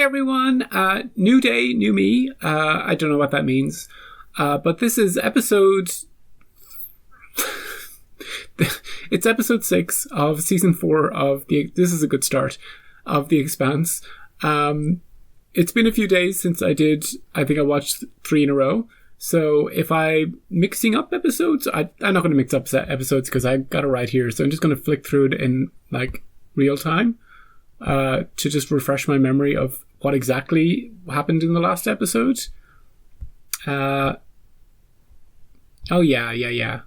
everyone, new day, new me. I don't know what that means, but this is episode... It's episode 6 of season 4 of the... This is a good start, of The Expanse. It's been a few days since I think I watched 3 in a row. So if I'm mixing up episodes, I'm not going to mix up episodes because I got it right here. So I'm just going to flick through it in like real time to just refresh my memory of what exactly happened in the last episode. Oh yeah.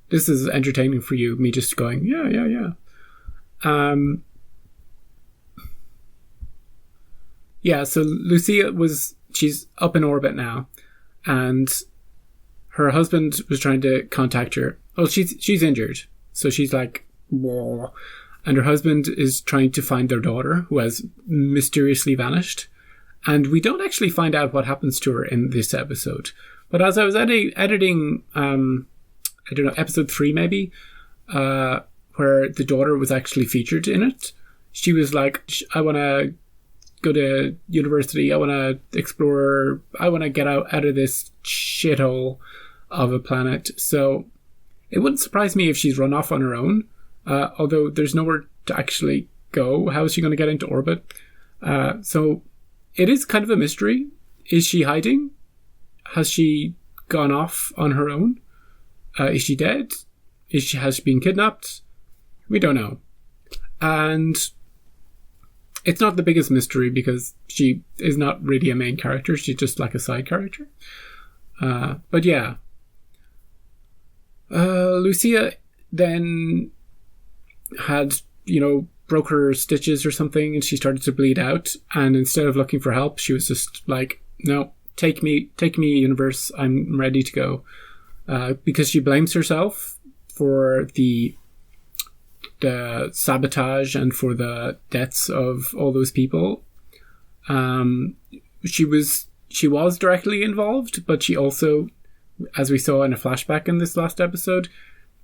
This is entertaining for you, me just going, yeah. Yeah, so Lucia she's up in orbit now, and her husband was trying to contact her. Oh, she's injured, so she's like, whoa. And her husband is trying to find their daughter, who has mysteriously vanished. And we don't actually find out what happens to her in this episode. But as I was editing, I don't know, episode 3 maybe, where the daughter was actually featured in it, she was like, I want to go to university, I want to explore, I want to get out of this shithole of a planet. So it wouldn't surprise me if she's run off on her own, although there's nowhere to actually go. How is she going to get into orbit? So it is kind of a mystery. Is she hiding? Has she gone off on her own? Is she dead? Has she been kidnapped? We don't know. And it's not the biggest mystery because she is not really a main character. She's just like a side character. But yeah. Lucia then had, broke her stitches or something, and she started to bleed out. And instead of looking for help, she was just like, no, take me, universe. I'm ready to go. Because she blames herself for the sabotage and for the deaths of all those people. She was directly involved, but she also, as we saw in a flashback in this last episode,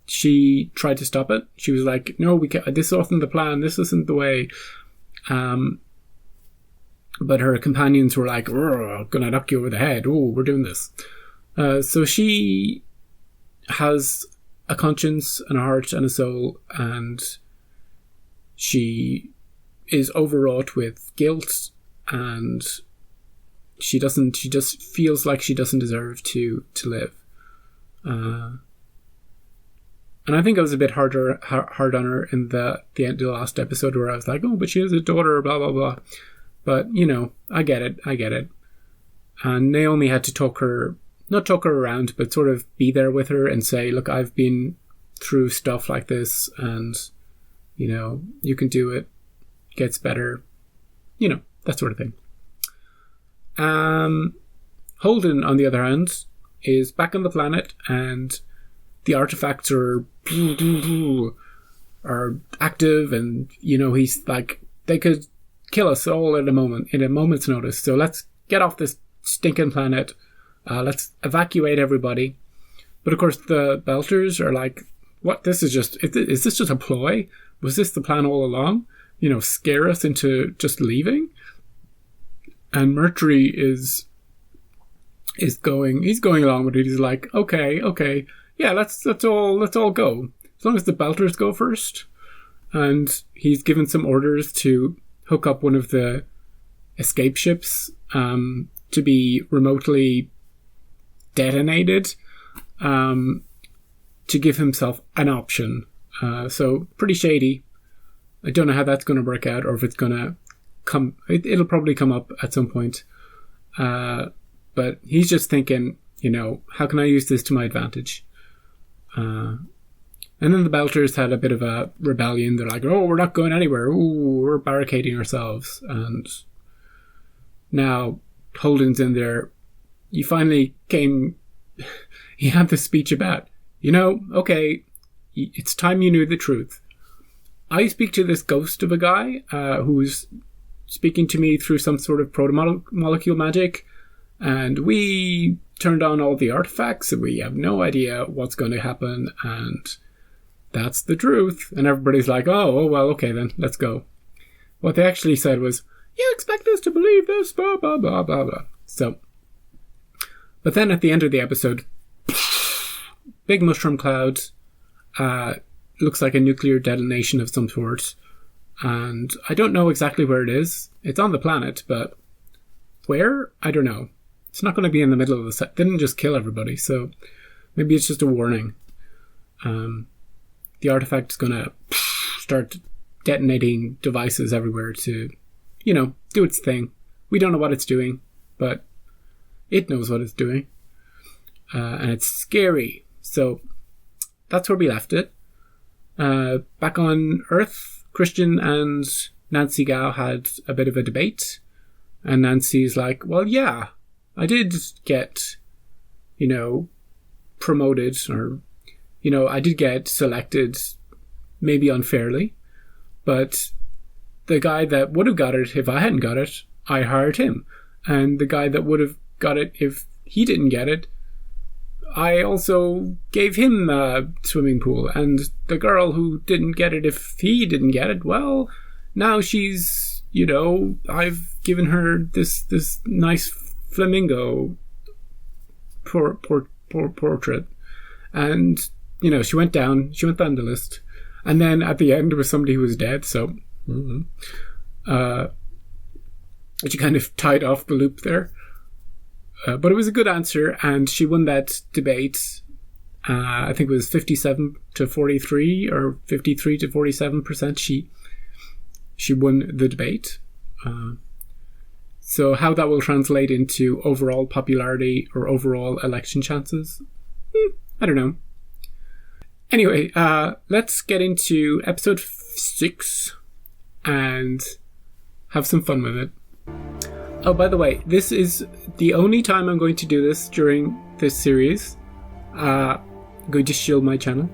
she tried to stop it. She was like, no, we can't, this wasn't the plan, this isn't the way. But her companions were like, I'm gonna knock you over the head. Oh, we're doing this. So she has a conscience and a heart and a soul, and she is overwrought with guilt, and she just feels like she doesn't deserve to live. And I think I was a bit hard on her in the end of the last episode, where I was like, oh, but she has a daughter, blah, blah, blah. But, I get it. And Naomi had to not talk her around, but sort of be there with her and say, look, I've been through stuff like this, and, you can do it, gets better, that sort of thing. Holden, on the other hand, is back on the planet, and the artifacts are active, and, he's like, they could kill us all in a moment's notice, so let's get off this stinking planet. Let's evacuate everybody. But of course the Belters are like, what? Is this just a ploy? Was this the plan all along? Scare us into just leaving? And Mercury is going along with it. He's like, okay. Yeah, let's all go. As long as the Belters go first. And he's given some orders to hook up one of the escape ships, to be remotely detonated, to give himself an option. So pretty shady. I don't know how that's going to work out, or if it's going to come. It'll probably come up at some point. But he's just thinking, how can I use this to my advantage? And then the Belters had a bit of a rebellion. They're like, oh, we're not going anywhere. Ooh, we're barricading ourselves. And now Holden's in there. He finally he had this speech about, okay, it's time you knew the truth. I speak to this ghost of a guy who's speaking to me through some sort of proto-molecule magic, and we turned on all the artifacts, and we have no idea what's going to happen, and that's the truth. And everybody's like, oh well, okay then, let's go. What they actually said was, "You expect us to believe this, blah, blah, blah, blah, blah." So, but then at the end of the episode, big mushroom cloud, looks like a nuclear detonation of some sort. And I don't know exactly where it is. It's on the planet, but where? I don't know. It's not going to be in the middle of the set. Didn't just kill everybody, so maybe it's just a warning. The artifact is going to start detonating devices everywhere to, do its thing. We don't know what it's doing, but it knows what it's doing. And it's scary. So that's where we left it. Back on Earth, Christian and Nancy Gao had a bit of a debate. And Nancy's like, well, yeah, I did get, promoted, or, I did get selected, maybe unfairly. But the guy that would have got it if I hadn't got it, I hired him. And the guy that would have got it if he didn't get it, I also gave him a swimming pool. And the girl who didn't get it if he didn't get it, well, now she's, I've given her this nice flamingo portrait. And, she went down the list. And then at the end was somebody who was dead, so she kind of tied off the loop there. But it was a good answer, and she won that debate. I think it was 57 to 43 or 53 to 47%. She won the debate. So how that will translate into overall popularity or overall election chances, I don't know. Anyway, let's get into episode 6 and have some fun with it. Oh, by the way, this is the only time I'm going to do this during this series. I'm going to shield my channel.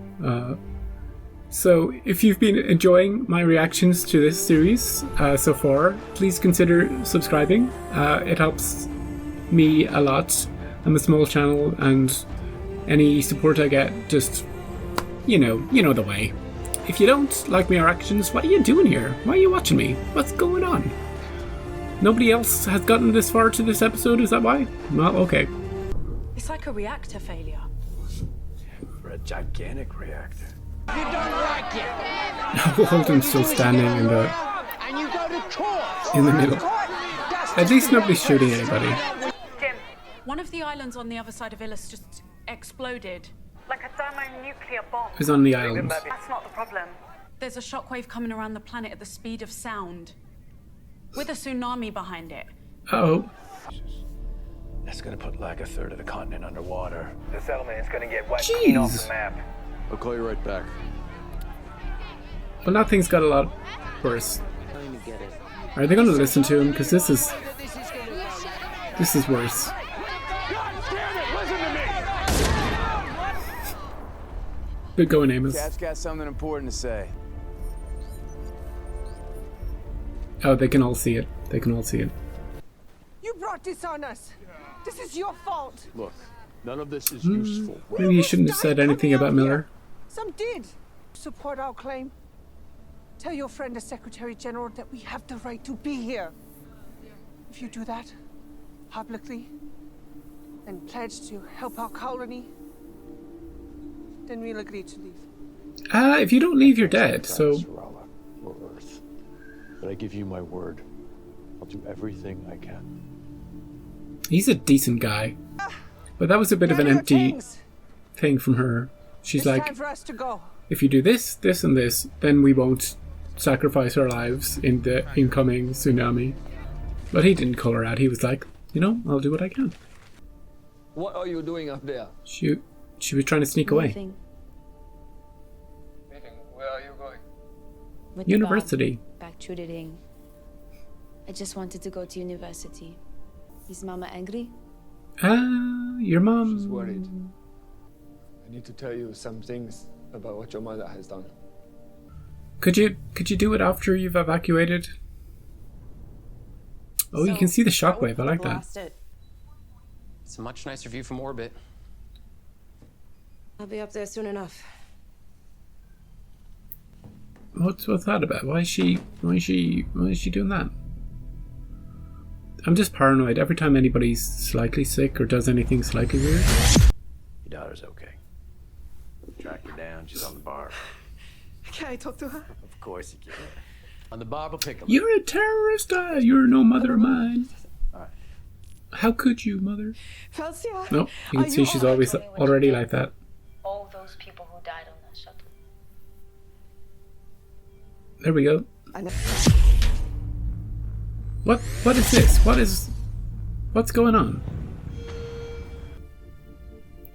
So if you've been enjoying my reactions to this series so far, please consider subscribing. It helps me a lot. I'm a small channel, and any support I get just... You know the way. If you don't like my reactions, what are you doing here? Why are you watching me? What's going on? Nobody else has gotten this far to this episode, is that why? Well, okay. It's like a reactor failure. For a gigantic reactor. You don't like it. Holden's still standing in the middle. At least nobody's shooting anybody. Jim, one of the islands on the other side of Illis just exploded. Like a thermonuclear bomb. Who's on the island? That's not the problem. There's a shockwave coming around the planet at the speed of sound, with a tsunami behind it. Uh-oh. That's gonna put like a third of the continent underwater. The settlement is gonna get wiped clean off the map. I'll call you right back. Well, now things got a lot worse. Are they going to listen to him? Because this is worse. Good going, Amos. Cat's got something important to say. Oh, they can all see it. They can all see it. You brought this on us. This is your fault. Look, none of this is useful. Maybe you shouldn't have said anything about Miller. Some did. Support our claim. Tell your friend, the Secretary General, that we have the right to be here. If you do that, publicly, and pledge to help our colony, then we'll agree to leave. If you don't leave, you're dead, so... Or Earth. But I give you my word. I'll do everything I can. He's a decent guy. But that was a bit of an empty thing from her. She's like, time for us to go. If you do this, this, and this, then we won't sacrifice our lives in the incoming tsunami. But he didn't call her out. He was like, I'll do what I can. What are you doing up there? She was trying to sneak away. Meeting. Where are you going? With University. Back through the ring. I just wanted to go to university. Is Mama angry? Your mom... She's worried. I need to tell you some things about what your mother has done. Could you do it after you've evacuated? Oh, you can see the shockwave. I like that. It's a much nicer view from orbit. I'll be up there soon enough. What's that about? Why is she doing that? I'm just paranoid every time anybody's slightly sick or does anything slightly weird. Your daughter's okay. Track her down. She's on the bar. Can I talk to her? Of course you can. On the bar, we'll pick him. You're a terrorist. You're no mother of mine. All right. How could you, mother? Felsia? Nope. You can see she's always already like that. All those people who died on that shuttle. There we go. What is this? What's going on?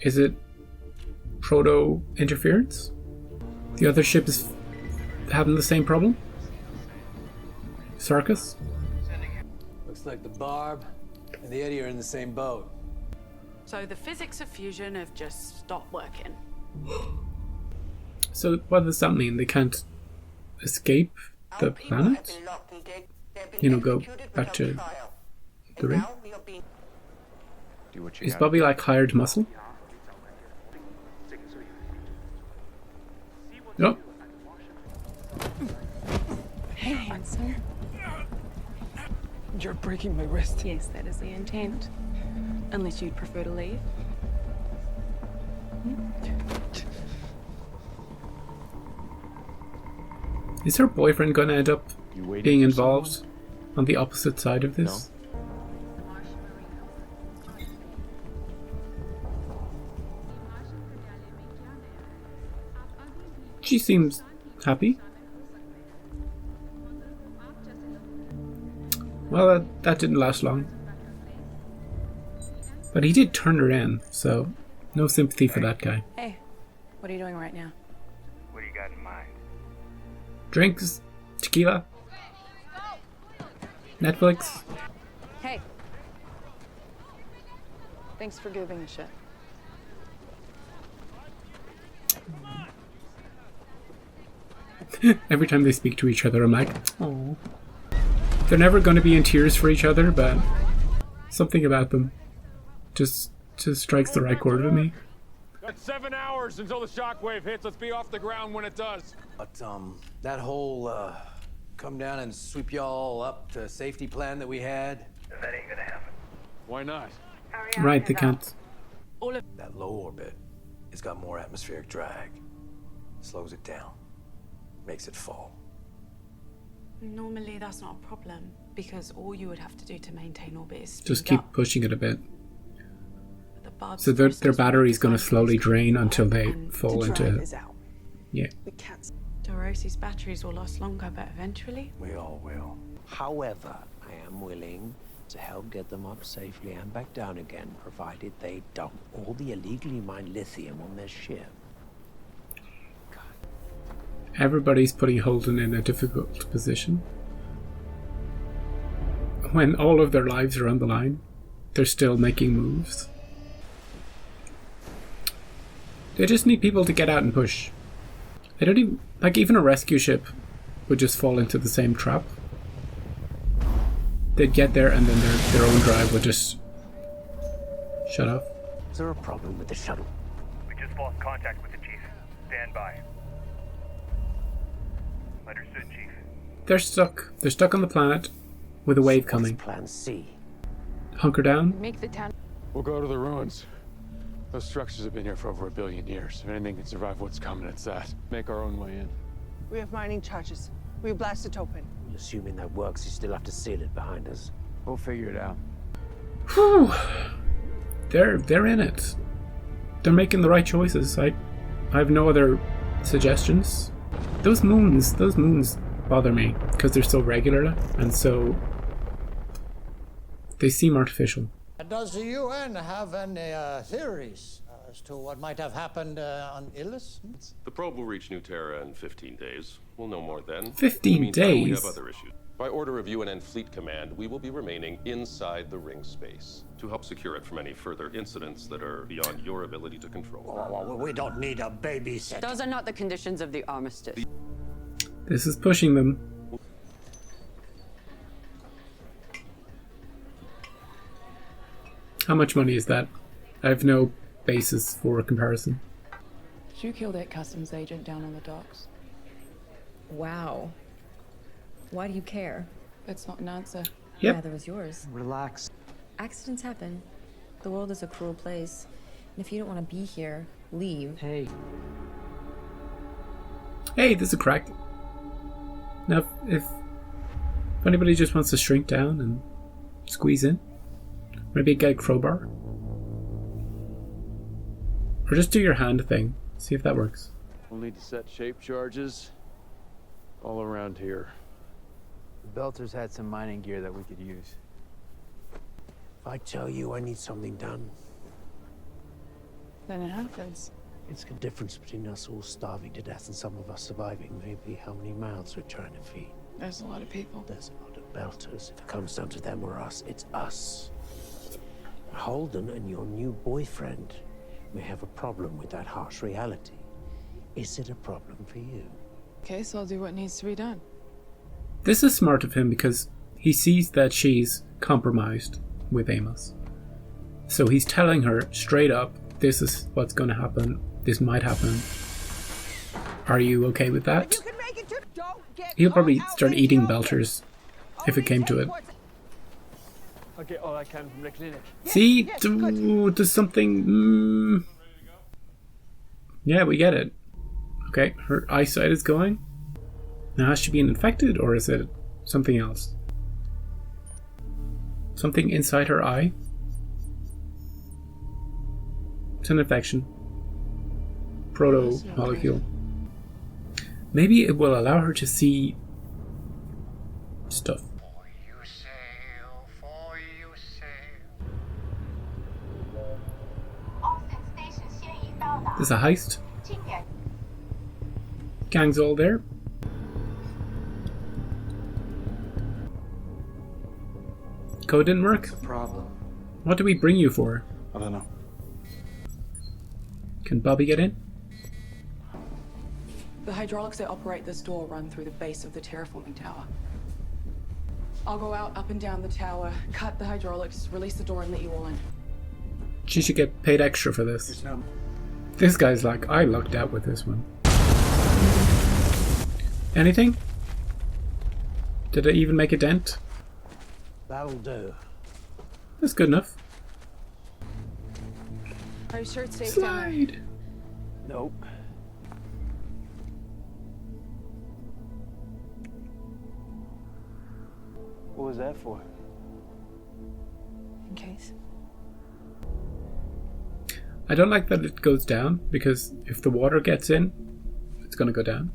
Is it proto interference? The other ship is having the same problem? Sarkis? Looks like the Barb and the Eddie are in the same boat. So the physics of fusion have just stopped working. So what does that mean? They can't escape the planet? You know, go back to the ring? Is Bobbie like hired muscle? Nope. Hey, handsome. You're breaking my wrist. Yes, that is the intent. Unless you'd prefer to leave. Is her boyfriend going to end up being involved on the opposite side of this? She seems happy. Well, that didn't last long. But he did turn her in, so no sympathy for that guy. Hey, what are you doing right now? What do you got in mind? Drinks, tequila, Netflix. Hey. Thanks for giving a shit. Every time they speak to each other, I'm like, oh. They're never going to be in tears for each other, but something about them just strikes the right chord with me. Got 7 hours until the shockwave hits. Let's be off the ground when it does. But that whole come down and sweep y'all up to safety plan that we had. That ain't gonna happen. Why not? Right, they can't. That low orbit, it's got more atmospheric drag. Slows it down. Makes it fall. Normally that's not a problem, because all you would have to do to maintain orbit is speed Just keep up. pushing it a bit. The Barb's So their process battery's going to works slowly like drain until they and fall The into... drive is out. Yeah. We can't. Dorosi's batteries will last longer, but eventually... We all will. However, I am willing to help get them up safely and back down again, provided they dump all the illegally mined lithium on their ship. Everybody's putting Holden in a difficult position. When all of their lives are on the line, they're still making moves. They just need people to get out and push. They don't even... Like, even a rescue ship would just fall into the same trap. They'd get there and then their own drive would just shut off. Is there a problem with the shuttle? We just lost contact with the chief. Stand by. Understood, Chief. They're stuck. They're stuck on the planet with a wave coming. Plan C. Hunker down. Make the town. We'll go to the ruins. Those structures have been here for over 1 billion years. If anything can survive what's coming, it's that. Make our own way in. We have mining charges. We blast it open. Assuming that works, you still have to seal it behind us. We'll figure it out. Whew. They're in it. They're making the right choices. I have no other suggestions. Those moons bother me because they're so regular and so they seem artificial. Does the UN have any theories as to what might have happened on Illis? The probe will reach New Terra in 15 days. We'll know more then. 15 In the meantime, we days? have other issues. By order of UNN Fleet Command, we will be remaining inside the ring space to help secure it from any further incidents that are beyond your ability to control. Well, we don't need a babysitter. Those are not the conditions of the armistice. This is pushing them. How much money is that? I have no basis for a comparison. Did you kill that customs agent down on the docks? Wow. Why do you care? That's not an answer. Yep. Neither was yours. Relax. Accidents happen. The world is a cruel place. And if you don't want to be here, leave. Hey. Hey, there's a crack. Now, if anybody just wants to shrink down and squeeze in, maybe get a crowbar. Or just do your hand thing. See if that works. We'll need to set shape charges all around here. The Belters had some mining gear that we could use. If I tell you I need something done, Then it happens. it's the difference between us all starving to death and some of us surviving. Maybe how many mouths we're trying to feed. There's a lot of people. There's a lot of Belters. If it comes down to them or us, it's us. Holden and your new boyfriend may have a problem with that harsh reality. Is it a problem for you? Okay, so I'll do what needs to be done. This is smart of him because he sees that she's compromised with Amos. So he's telling her straight up, this is what's going to happen. This might happen. Are you okay with that? He'll probably start eating Belters if it came to it. I'll get all I can from the clinic. See? There's something... Yeah, we get it. Okay, her eyesight is going. Now, has she been infected, or is it something else? Something inside her eye? It's an infection. Proto-molecule. Maybe it will allow her to see stuff. There's a heist. Gang's all there. Code didn't work? What's the problem? What do we bring you for? I don't know. Can Bobbie get in? The hydraulics that operate this door run through the base of the terraforming tower. I'll go out, up and down the tower, cut the hydraulics, release the door, and let you all in. She should get paid extra for this. This guy's like, I lucked out with this one. Anything? Did it even make a dent? That'll do. That's good enough. Are you sure it's safe down there? Nope. What was that for? In case. I don't like that it goes down, because if the water gets in, it's gonna go down.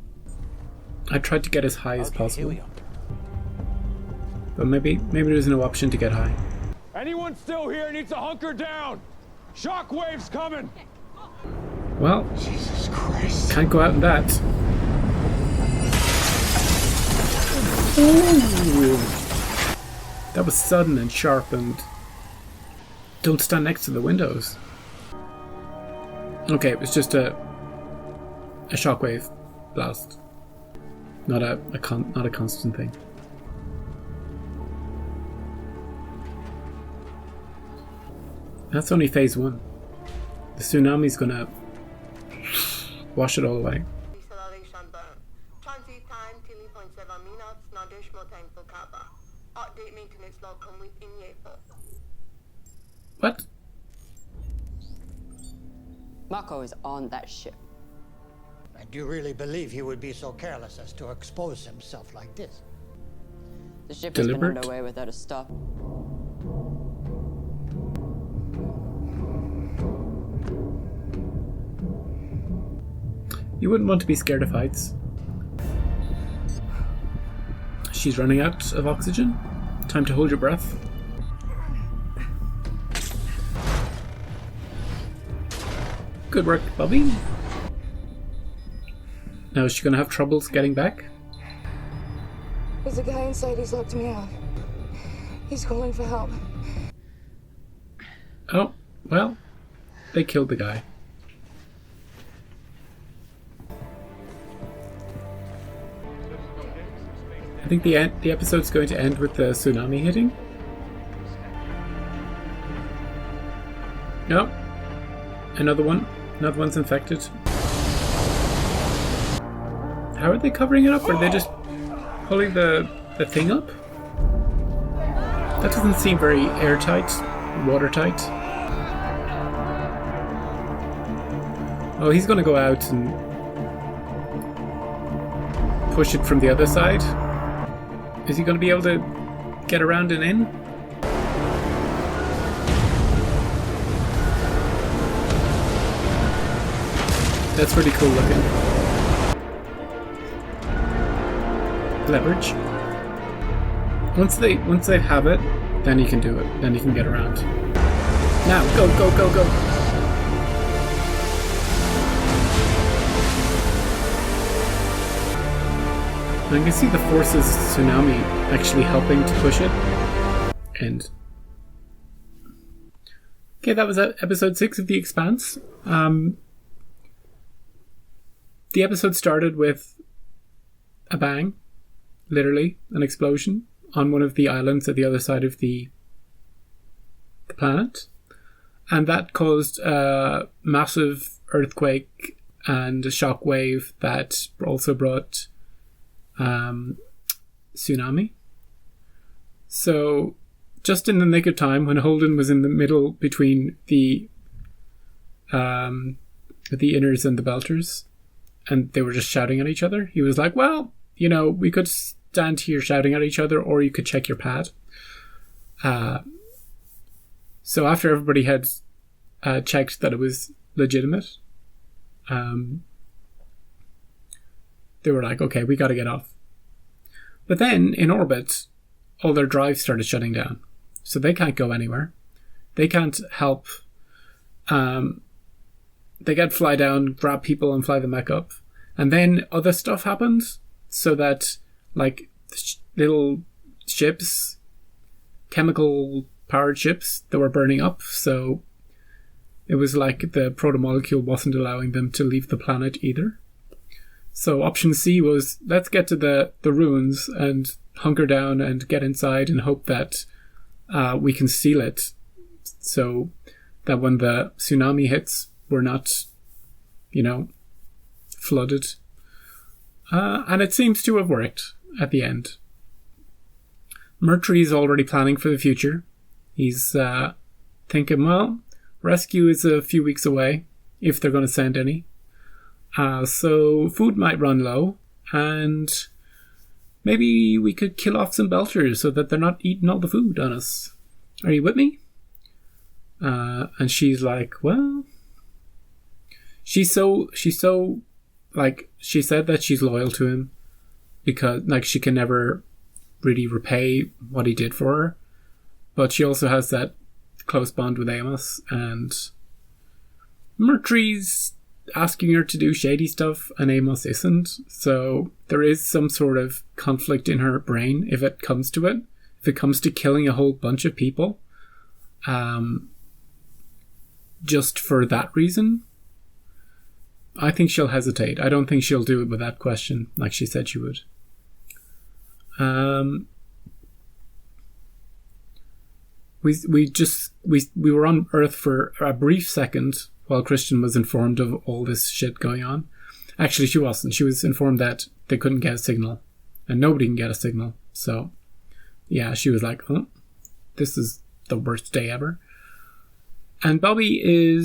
I tried to get as high as possible. But maybe there's no option to get high. Anyone still here needs to hunker down! Shockwave's coming! Well, Jesus Christ. Can't go out in that. Ooh. That was sudden and sharp, and don't stand next to the windows. Okay, it was just a shockwave blast, not a constant thing. That's only phase 1. The tsunami's gonna wash it all away. Transit time 3.7 minutes, no additional time for cover. Update maintenance log complete in April. What? Mako is on that ship. And do you really believe he would be so careless as to expose himself like this? The ship has been underway without a stop. You wouldn't want to be scared of heights. She's running out of oxygen. Time to hold your breath. Good work, Bobbie. Now is she gonna have troubles getting back? There's a guy inside, he's locked me out. He's calling for help. Oh, well, they killed the guy. I think the episode's going to end with the tsunami hitting. No, another one's infected. How are they covering it up? Are they just pulling the thing up? That doesn't seem very airtight, watertight. Oh, he's gonna go out and push it from the other side. Is he gonna be able to get around and in? That's pretty cool looking. Leverage. Once they have it, then he can do it. Then he can get around. Now, go, go, go, go. I can see the forces Tsunami actually helping to push it. And okay, that was episode 6 of The Expanse. The episode started with a bang, literally an explosion on one of the islands at the other side of the planet, and that caused a massive earthquake and a shockwave that also brought tsunami. So just in the nick of time, when Holden was in the middle between the inners and the belters, and they were just shouting at each other, he was like, well, you know, we could stand here shouting at each other, or you could check your pad. So after everybody had checked that it was legitimate, they were like, okay, we got to get off. But then in orbit, all their drives started shutting down, so they can't go anywhere. They can't help. They can't fly down, grab people and fly them back up. And then other stuff happens, so that like little ships, chemical powered ships that were burning up. So it was like the protomolecule wasn't allowing them to leave the planet either. So option C was, let's get to the ruins and hunker down and get inside and hope that we can seal it, so that when the tsunami hits, we're not, you know, flooded. And it seems to have worked at the end. Murtry's already planning for the future. He's thinking, well, rescue is a few weeks away, if they're going to send any. So food might run low, and maybe we could kill off some belters so that they're not eating all the food on us. Are you with me? And she's like, well, she's so like, she said that she's loyal to him because like she can never really repay what he did for her, but she also has that close bond with Amos, and Murtry's asking her to do shady stuff and Amos isn't, so there is some sort of conflict in her brain if it comes to it. If it comes to killing a whole bunch of people just for that reason, I think she'll hesitate. I don't think she'll do it with that question like she said she would. We were on Earth for a brief second while Christian was informed of all this shit going on. Actually, she wasn't. She was informed that they couldn't get a signal, and nobody can get a signal. So, yeah, she was like, oh, this is the worst day ever. And Bobbie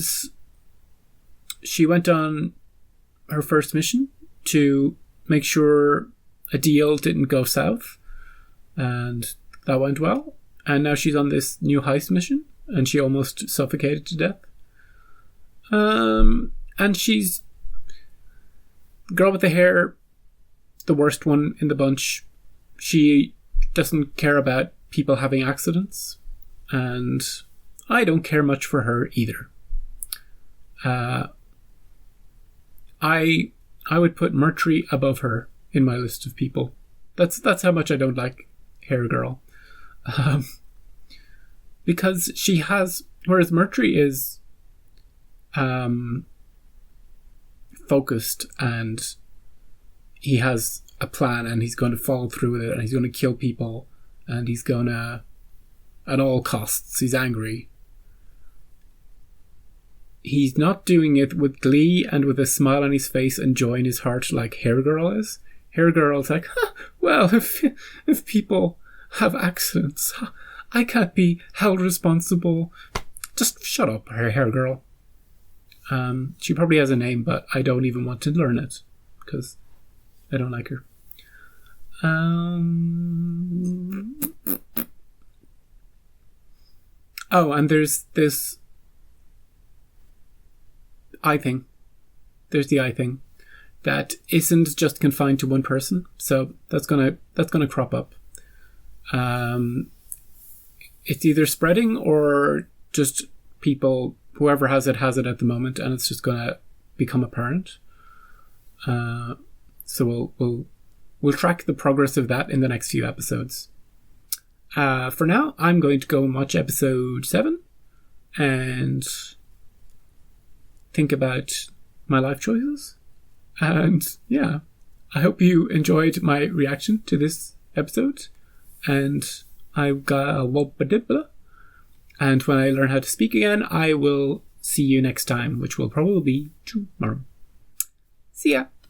she went on her first mission to make sure a deal didn't go south, and that went well. And now she's on this new heist mission, and she almost suffocated to death. And she's girl with the hair, the worst one in the bunch. She doesn't care about people having accidents, and I don't care much for her either. I would put Murtry above her in my list of people. That's how much I don't like Hair Girl. Because she has, whereas Murtry is focused, and he has a plan, and he's going to follow through with it, and he's going to kill people, and he's going to, at all costs, he's angry. he's not doing it with glee and with a smile on his face and joy in his heart like Hair Girl is. Hair Girl's like, well, if people have accidents, I can't be held responsible. Just shut up, Hair Girl. She probably has a name, but I don't even want to learn it because I don't like her. Oh, and there's this eye thing. There's the eye thing that isn't just confined to one person. So that's gonna crop up. It's either spreading or just people, whoever has it at the moment, and it's just gonna become apparent. So we'll track the progress of that in the next few episodes. For now, I'm going to go and watch episode 7 and think about my life choices. And yeah, I hope you enjoyed my reaction to this episode. And I've got a wobba-dibba. And when I learn how to speak again, I will see you next time, which will probably be tomorrow. See ya!